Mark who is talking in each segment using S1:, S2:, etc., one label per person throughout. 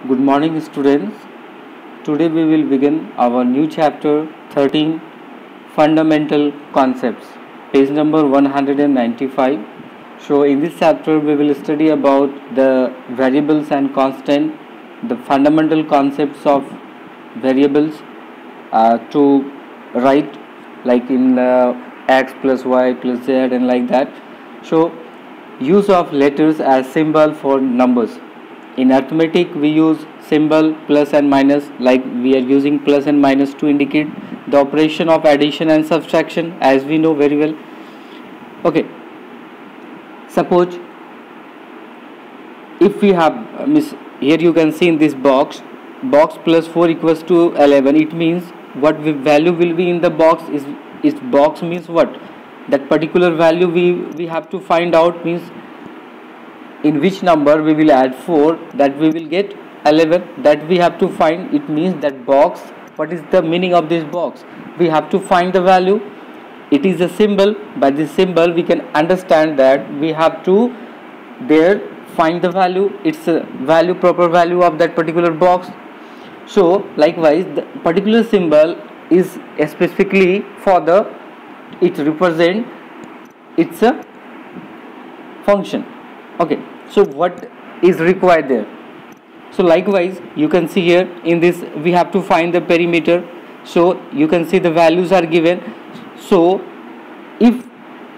S1: Good morning, students. Today we will begin our new chapter 13, Fundamental Concepts, page number 195. So, in this chapter, we will study about the variables and constant, the fundamental concepts of variables to write, like in x plus y plus z and like that. So, use of letters as symbol for numbers. In arithmetic, we use symbol plus and minus, like we are using plus and minus to indicate the operation of addition and subtraction, as we know very well. Okay, suppose if we have here you can see in this box plus 4 equals to 11. It means what value will be in the box is box means what, that particular value we have to find out, means in which number we will add 4 that we will get 11, that we have to find. It means that box, what is the meaning of this box? We have to find the value. It is a symbol. By this symbol we can understand that we have to there find the value. It's a value, proper value of that particular box. So likewise the particular symbol is specifically for the, it represent it's a function. Okay, so what is required there? So likewise you can see here in this we have to find the perimeter. So you can see the values are given. So if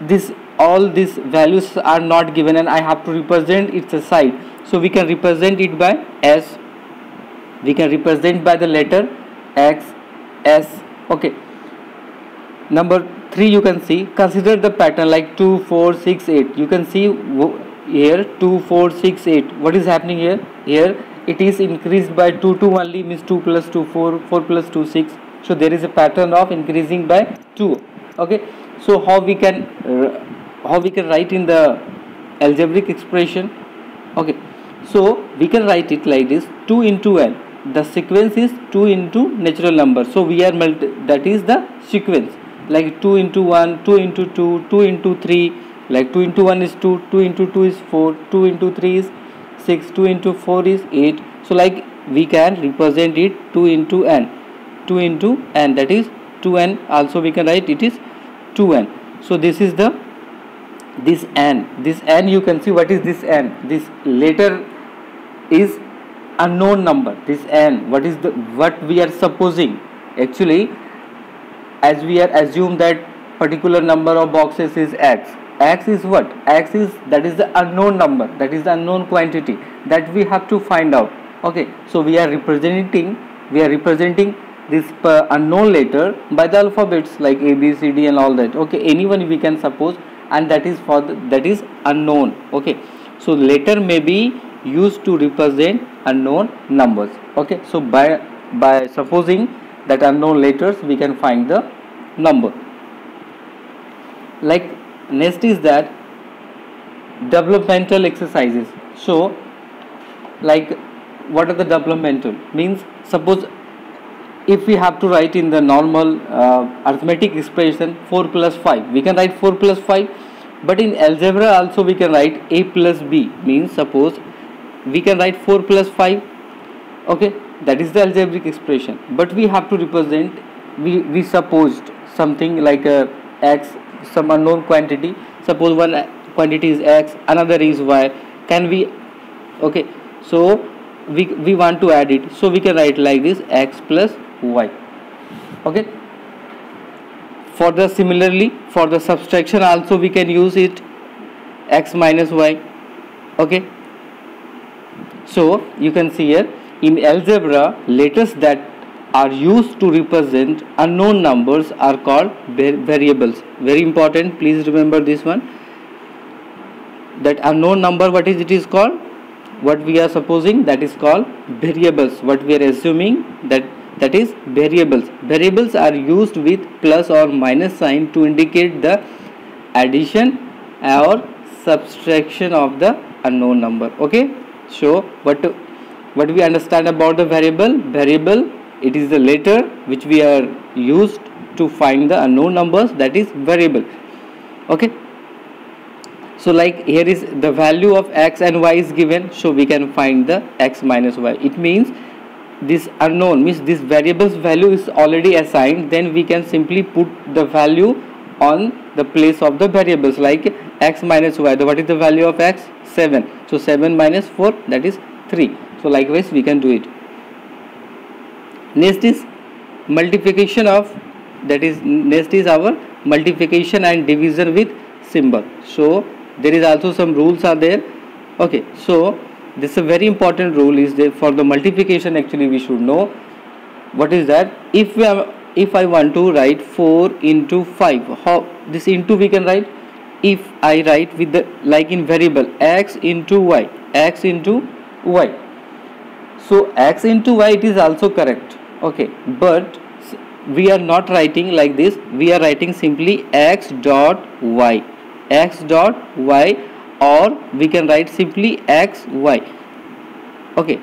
S1: this all these values are not given and I have to represent its a side, so we can represent it by s. We can represent by the letter x, s. Okay, number 3 you can see, consider the pattern like 2 4 6 8. You can see here 2 4 6 8. What is happening here? Here it is increased by 2 2 only, means 2 plus 2 4, 4 plus 2 6. So there is a pattern of increasing by 2. Okay, so how we can write in the algebraic expression? Okay, so we can write it like this: 2 into n. The sequence is 2 into natural number, so we are that is the sequence, like 2 into 1, 2 into 2, 2 into 3, like 2 into 1 is 2, 2 into 2 is 4, 2 into 3 is 6, 2 into 4 is 8. So like we can represent it 2 into n, 2 into n, that is 2n. Also we can write it is 2n. So this is the this n you can see. What is this n? This letter is unknown number. This n, what is the, what we are supposing? Actually, as we are assume that particular number of boxes is x. X is what? X is, that is the unknown number, that is the unknown quantity that we have to find out. Okay, so we are representing this unknown letter by the alphabets like A B C D and all that. Okay, anyone we can suppose, and that is for that is unknown. Okay, so letter may be used to represent unknown numbers. Okay, so by supposing that unknown letters we can find the number. Like next is that developmental exercises. So like what are the developmental? Means suppose if we have to write in the normal arithmetic expression 4 plus 5, we can write 4 plus 5. But in algebra also we can write a plus b, means suppose we can write 4 plus 5. Okay, that is the algebraic expression. But we have to represent, we supposed something like x, some unknown quantity. Suppose one quantity is x, another is y. Can we, okay, so we want to add it, so we can write like this, x plus y. Okay, for the similarly for the subtraction also we can use it, x minus y. Okay, so you can see here in algebra letters that are used to represent unknown numbers are called variables. Very important, please remember this one, that unknown number, what is it is called, what we are supposing, that is called variables. What we are assuming, that is variables. Variables are used with plus or minus sign to indicate the addition or subtraction of the unknown number. Okay, so what we understand about the variable, it is the letter which we are used to find the unknown numbers, that is variable. Okay, So like here is the value of x and y is given, so we can find the x minus y. It means this unknown, means this variable's value is already assigned, then we can simply put the value on the place of the variables, like x minus y. What is the value of x? 7. So 7 minus 4, that is 3. So likewise we can do it. Next is multiplication of, that is next is our multiplication and division with symbol. So there is also some rules are there. Okay, so this is a very important rule is there for the multiplication. Actually we should know what is that. If I want to write 4 into 5, how this into we can write? If I write with the, like in variable, x into y, x into y, so x into y, it is also correct. Okay, but we are not writing like this, we are writing simply x dot y, x dot y, or we can write simply x y. Okay,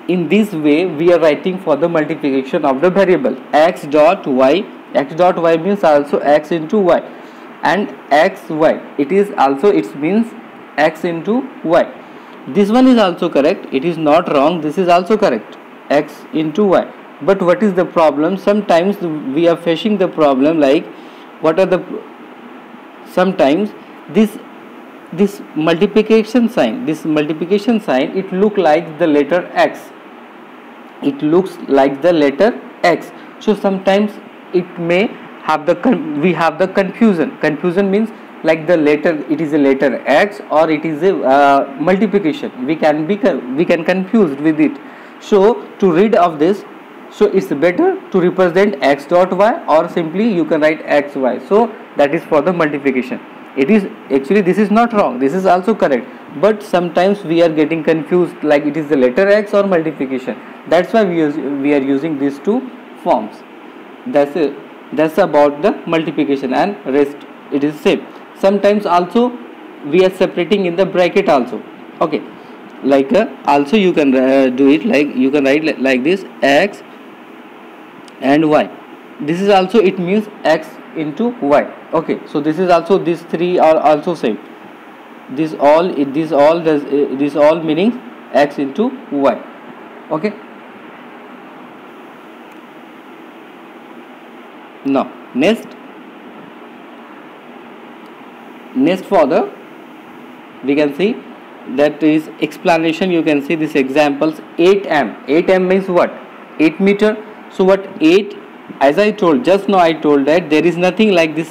S1: in this way we are writing for the multiplication of the variable x dot y. X dot y means also x into y, and x y, it is also, it means x into y. This one is also correct, it is not wrong, this is also correct, x into y. But what is the problem? Sometimes we are facing the problem, like what are the, sometimes this multiplication sign, it look like the letter x, it looks like the letter x. So sometimes it may have the we have the confusion means like the letter, it is a letter x or it is a multiplication, we can confused with it. So to rid of this, so it's better to represent x dot y, or simply you can write x y. So that is for the multiplication. It is actually, this is not wrong, this is also correct, but sometimes we are getting confused like it is the letter x or multiplication. That's why we are using these two forms. That's about the multiplication, and rest it is same. Sometimes also we are separating in the bracket also. Okay, like also you can do it, like you can write like this, x and y. This is also, it means x into y. Okay, so this is also, these three are also same. This all meaning x into y. Okay, now next for the, we can see that is explanation. You can see this examples. 8m means what? 8 meter. So what 8, as I told just now, I told that there is nothing like this,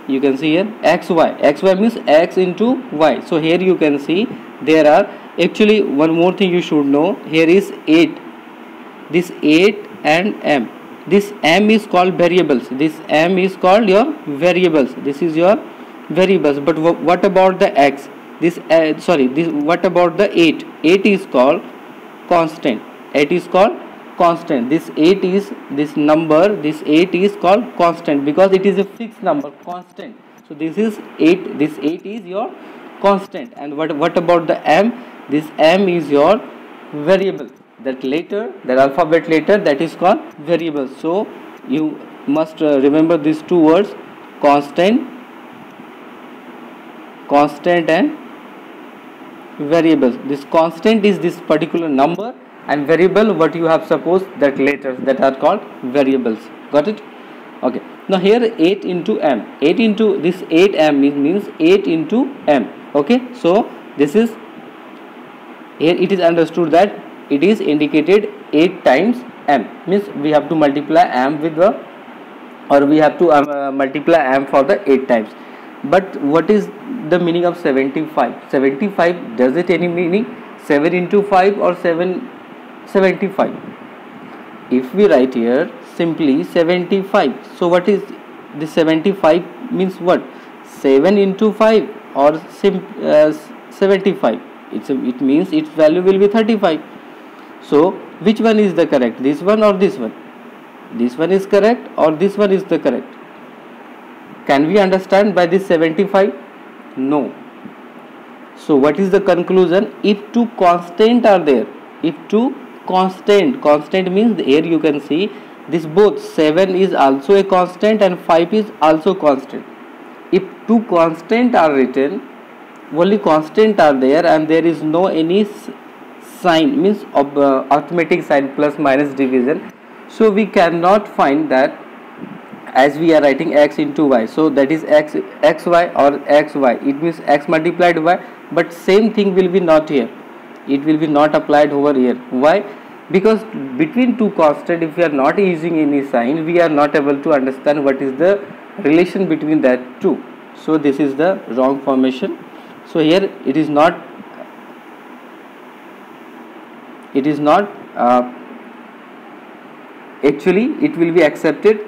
S1: you can see here xy means x into y. So here you can see there are, actually one more thing you should know, here is 8, this 8 and m, this m is called variables, this m is called your variables, this is your variables. But what about the x, this what about the 8 is called constant, 8 is called constant. This 8 is, this number, this 8 is called constant because it is a fixed number, constant. So this is 8, this 8 is your constant. And what about the m? This m is your variable, that letter, that alphabet letter, that is called variable. So you must remember these two words, constant and variables. This constant is this particular number, and variable, what you have supposed, that letters, that are called variables. Got it? Okay, now here 8 into m, 8 into this 8m means 8 into m. Okay, so this is, here it is understood that it is indicated 8 times m, means we have to multiply m with the, or we have to multiply m for the 8 times. But what is the meaning of 75? 75, does it any meaning? 7 into 5 or 75? If we write here simply 75, so what is this 75 means what? 7 into 5 or 75? It means its value will be 35. So which one is the correct? This one or this one? This one is correct or this one is the correct? Can we understand by this 75? No. So what is the conclusion? If two constant are there, if two constant means here you can see this both 7 is also a constant and 5 is also constant. if two constant are written, only constant are there and there is no any sign, means arithmetic sign plus minus division, so we cannot find that as we are writing x into y, so that is xy or xy, it means x multiplied y, but same thing will be not here, it will be not applied over here. Why? Because between two constant, if we are not using any sign, we are not able to understand what is the relation between that two, so this is the wrong formation. So here it is not actually it will be accepted,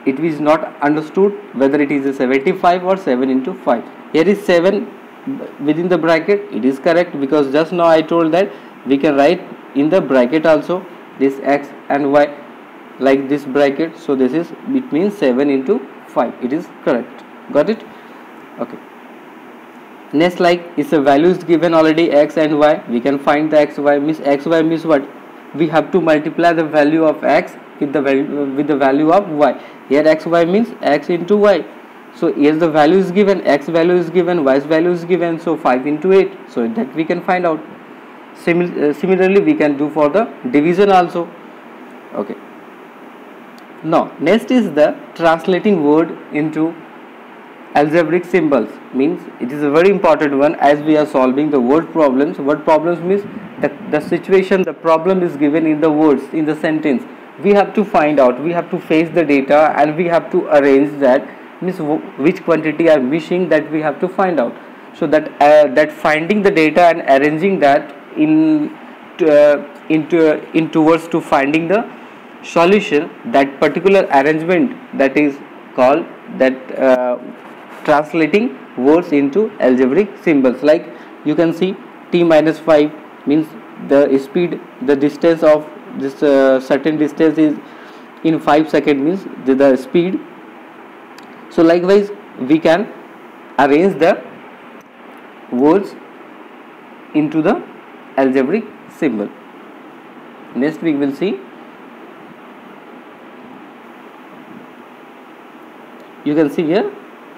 S1: it is not understood whether it is a 75 or 7 into 5. Here is 7 within the bracket, it is correct, because just now I told that we can write in the bracket also this x and y like this bracket, so this is, it means 7 into 5, it is correct. Got it? Okay. Next, like if a value is given already x and y, we can find the xy, means xy means what? We have to multiply the value of x with the value of y. Here xy means x into y. So here the value is given, x value is given, y's value is given, so 5 into 8. So that we can find out. Similarly, we can do for the division also. Okay. Now next is the translating word into algebraic symbols, means it is a very important one as we are solving the word problems. Word problems means the situation, the problem is given in the words, in the sentence. We have to find out, we have to face the data and we have to arrange that, means which quantity are missing, that we have to find out. So that finding the data and arranging that towards to finding the solution, that particular arrangement, that is called that translating words into algebraic symbols. Like you can see t minus 5 means the speed, the distance of this certain distance is in 5 seconds, means the speed. So likewise we can arrange the words into the algebraic symbol. Next we will see, you can see here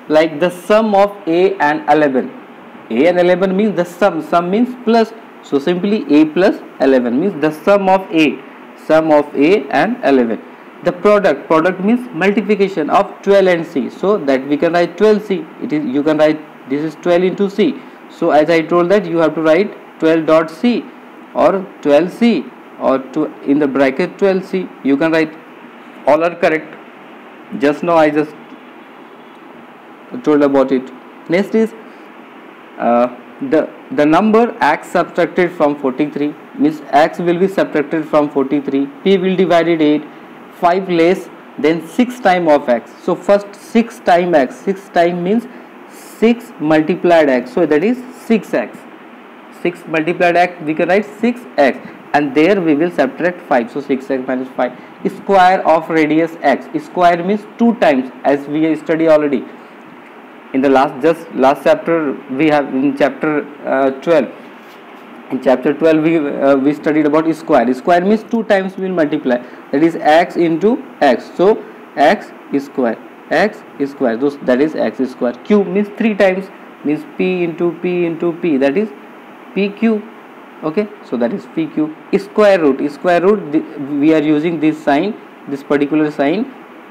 S1: like the sum of a and 11. A and 11 means the sum means plus, so simply a plus 11 means the sum of a and 11. The product means multiplication of 12 and c, so that we can write 12c. It is, you can write this is 12 into c, so as I told that you have to write 12 dot c or 12c or in the bracket 12c, you can write, all are correct. Just now I just told about it. Next is the number x subtracted from 43, means x will be subtracted from 43, p will divided 8, 5 less than 6 time of x. So first 6 time x, 6 time means 6 multiplied x, so that is 6x. 6 multiplied x, we can write 6x, and there we will subtract 5, so 6x minus 5. Square of radius x, square means 2 times, as we study already in the last chapter. We have in chapter 12. In chapter 12 we studied about square. Square means 2 times we will multiply, that is x into x, so x is square, so that is x square. Q means 3 times, means p into p, that is pq. Okay, so that is pq. Square root, we are using this sign, this particular sign.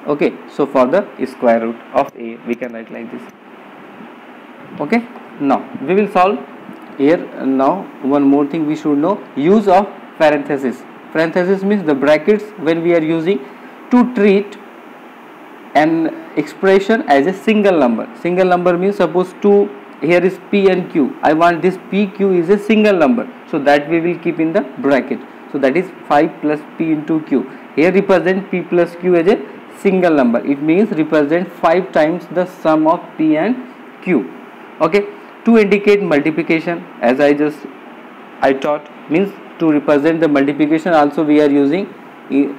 S1: Okay, so for the square root of a we can write like this. Okay, now we will solve here. Now one more thing we should know, use of parenthesis. Parenthesis means the brackets when we are using to treat an expression as a single number. Single number means suppose 2, here is p and q, I want this pq is a single number, so that we will keep in the bracket, so that is 5 plus p into q. Here represent p plus q as a single number, it means represent 5 times the sum of p and q. Okay, to indicate multiplication, as I taught, means to represent the multiplication also we are using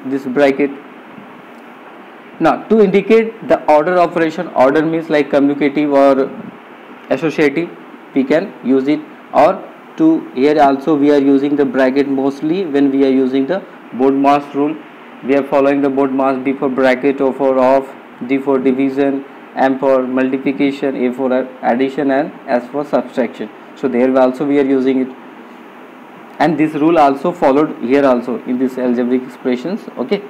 S1: this bracket. Now to indicate the order operation, order means like commutative or associative, we can use it, or to here also we are using the bracket mostly when we are using the BODMAS rule. We are following the BODMAS, B for bracket, O for off, D for division, M for multiplication, A for addition, and S for subtraction. So there also we are using it, and this rule also followed here also in this algebraic expressions. Okay,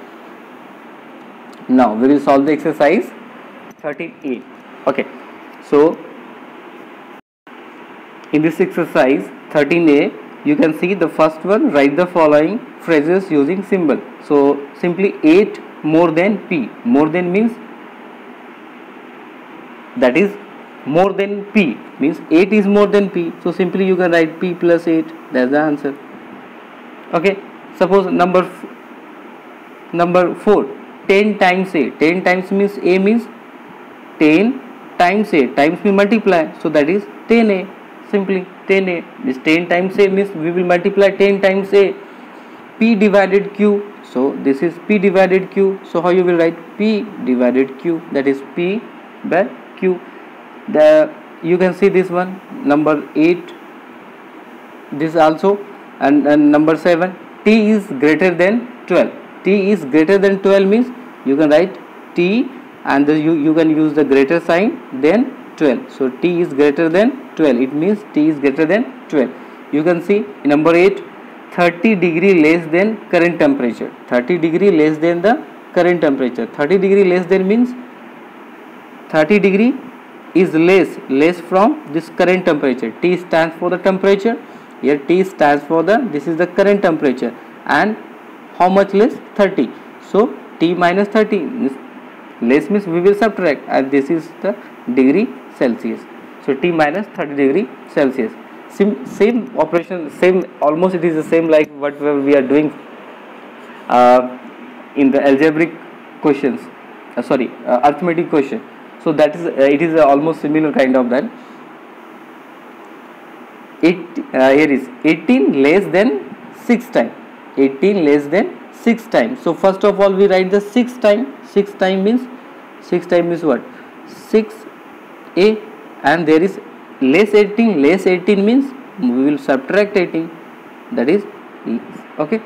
S1: now we will solve the exercise 13a. Okay, so in this exercise 13a, you can see the first one, write the following phrases using symbol. So simply 8 more than p. More than means, that is more than p means 8 is more than p. So simply you can write p plus 8. That's the answer. Okay, suppose number 4, 10 times a. 10 times means a means 10 times a, times we multiply, so that is 10a. Simply 10a, this 10 times a means we will multiply 10 times a. P divided q, so this is p divided q. So how you will write p divided q, that is p by q. You can see this one, number 8, this also, and number 7, t is greater than 12. T is greater than 12 means you can write t, and you can use the greater sign, then 12. So t is greater than 12, it means t is greater than 12. You can see in number 8, 30 degree less than current temperature. 30 degree less than the current temperature. 30 degree less than means 30 degree is less from this current temperature. T stands for the temperature, here T stands for this is the current temperature, and how much less? 30. So T minus 30, less means we will subtract, and this is the degree Celsius. So T minus 30 degree Celsius. Same operation, same, almost it is the same like what we are doing in the algebraic questions, arithmetic question. So that is it is almost similar kind of that. Here is 18 less than 6 times. 18 less than 6 times. So first of all we write the 6 time. 6 time means what? 6a, and there is less 18. Less 18 means we will subtract 18, that is okay.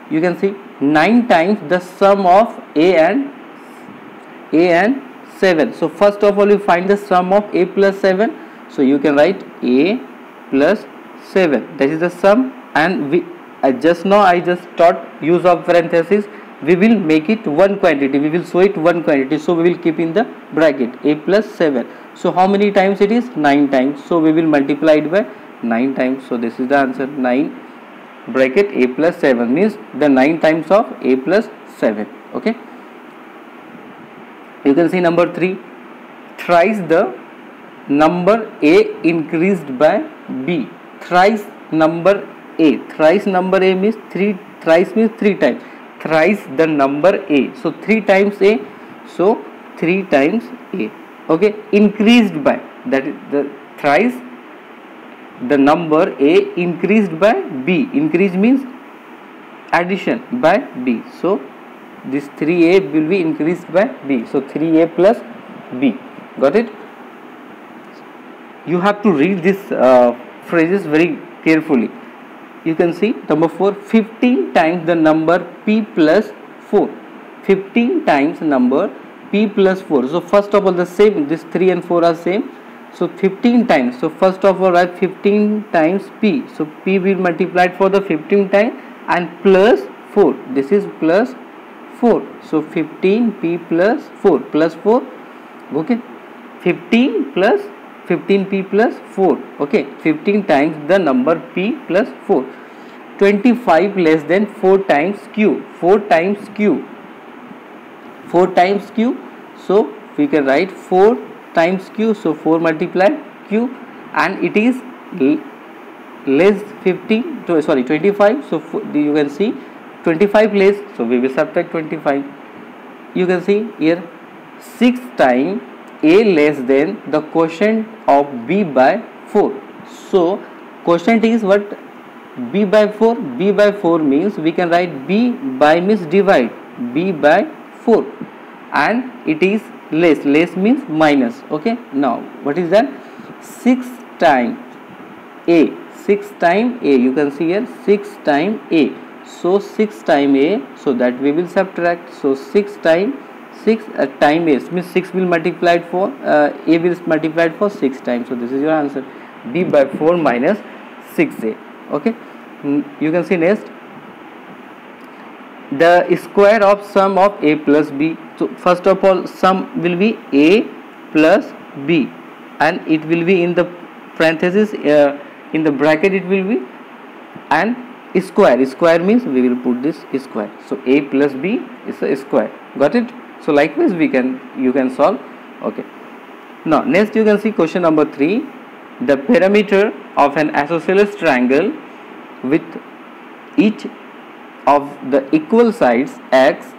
S1: You can see 9 times the sum of a and 7. So first of all you find the sum of a plus 7. So you can write a plus 7, that is the sum, and I just taught use of parenthesis. We will make it one quantity, we will show it one quantity, so we will keep in the bracket a plus 7. So how many times it is? 9 times. So we will multiply it by 9 times. So this is the answer, 9 bracket a plus 7 means the 9 times of a plus 7. Okay, you can see number 3, thrice the number a increased by b. Thrice number a. Thrice number a means 3. Thrice means 3 times. Thrice the number a. So 3 times a. So 3 times a. Okay. Increased by, that is the thrice the number a increased by b. Increase means addition by b. So this 3a will be increased by b. So 3a plus b. Got it? You have to read these phrases very carefully. You can see number 4, 15 times the number p plus 4. 15 times number p plus 4. So first of all the same, this 3 and 4 are same. So 15 times. So first of all write 15 times p. So p will multiply for the 15 times and plus 4. This is plus 4. So 15 p plus 4 plus 4. Okay. 15 plus 15p plus 4. Okay, 15 times the number p plus 4. 25 less than 4 times q. 4 times q. 4 times q. So we can write 4 times q. So 4 multiply q, and it is less 25. So you can see 25 less. So we will subtract 25. You can see here 6 times a less than the quotient of b by 4. So quotient is what? B by 4. B by 4 means we can write b by means divide, b by 4, and it is less. Less means minus. Okay, now what is that? 6 times a. 6 times a. You can see here 6 times a. So 6 times a. So that we will subtract. So 6 times 6 time a means 6 will multiplied for a will multiplied for 6 times. So this is your answer, b by 4 minus 6a. Okay, you can see next, the square of sum of a plus b. So first of all, sum will be a plus b, and it will be in the parenthesis, in the bracket it will be and square. Square means we will put this square. So a plus b is a square. Got it? So likewise you can solve. Okay, now next you can see question number 3. The perimeter of an isosceles triangle with each of the equal sides x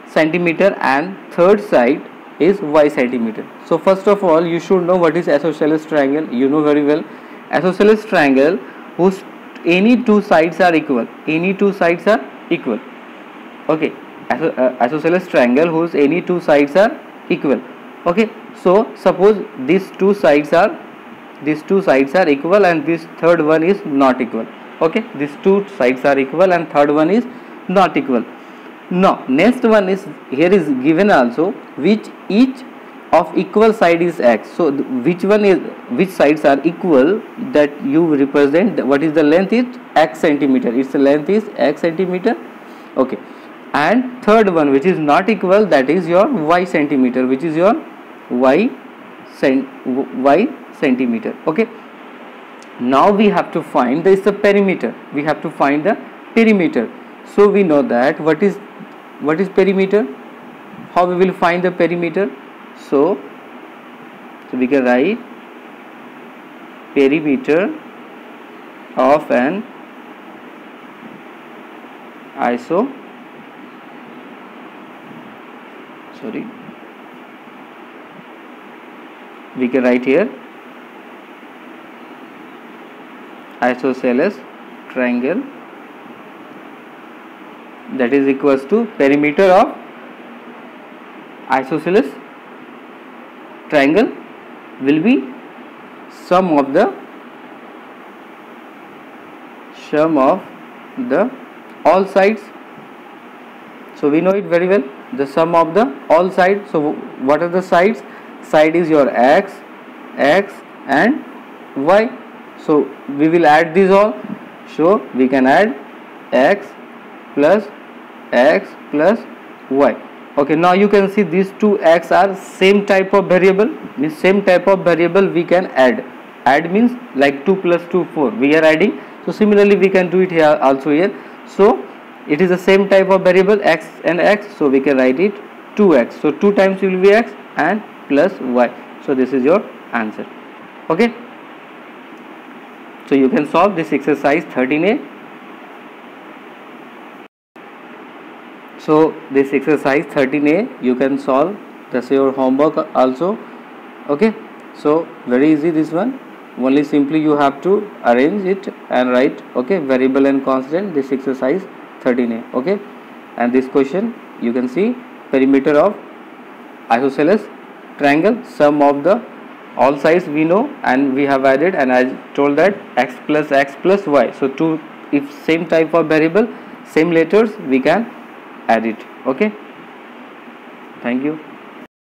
S1: centimeter and third side is y centimeter. So first of all, you should know what is isosceles triangle. You know very well, isosceles triangle whose any two sides are equal. Any two sides are equal. Okay, isosceles triangle whose any two sides are equal. Okay, so suppose these two sides are equal and this third one is not equal. Okay, these two sides are equal and third one is not equal. Now next one is, here is given also, which each of equal side is x. So which sides are equal, that you represent what is the length is x centimeter. Its length is x centimeter. Okay, and third one which is not equal, that is your y centimeter, which is your y centimeter. Okay, now we have to find the perimeter. We have to find the perimeter. So we know that what is perimeter. How we will find the perimeter? So we can write perimeter of an we can write here isosceles triangle, that is equals to perimeter of isosceles triangle will be sum of the all sides. So we know it very well, the sum of the all sides. So what are the sides? Side is your x and y. So we will add these all. So we can add x plus y. Okay, now you can see these two x are same type of variable, means same type of variable we can add. Add means like 2 plus 2 4 we are adding. So similarly we can do it here also here. So it is the same type of variable x and x, so we can write it 2x. So 2 times will be x and plus y. So this is your answer. Okay, so you can solve this exercise 13a. So this exercise 13a you can solve, that's your homework also. Okay, so very easy this one, only simply you have to arrange it and write, okay, variable and constant, this exercise 13a. Okay, and this question you can see perimeter of isosceles triangle, sum of the all sides we know and we have added, and I told that x plus y. So if same type of variable, same letters, we can add it. Okay, thank you.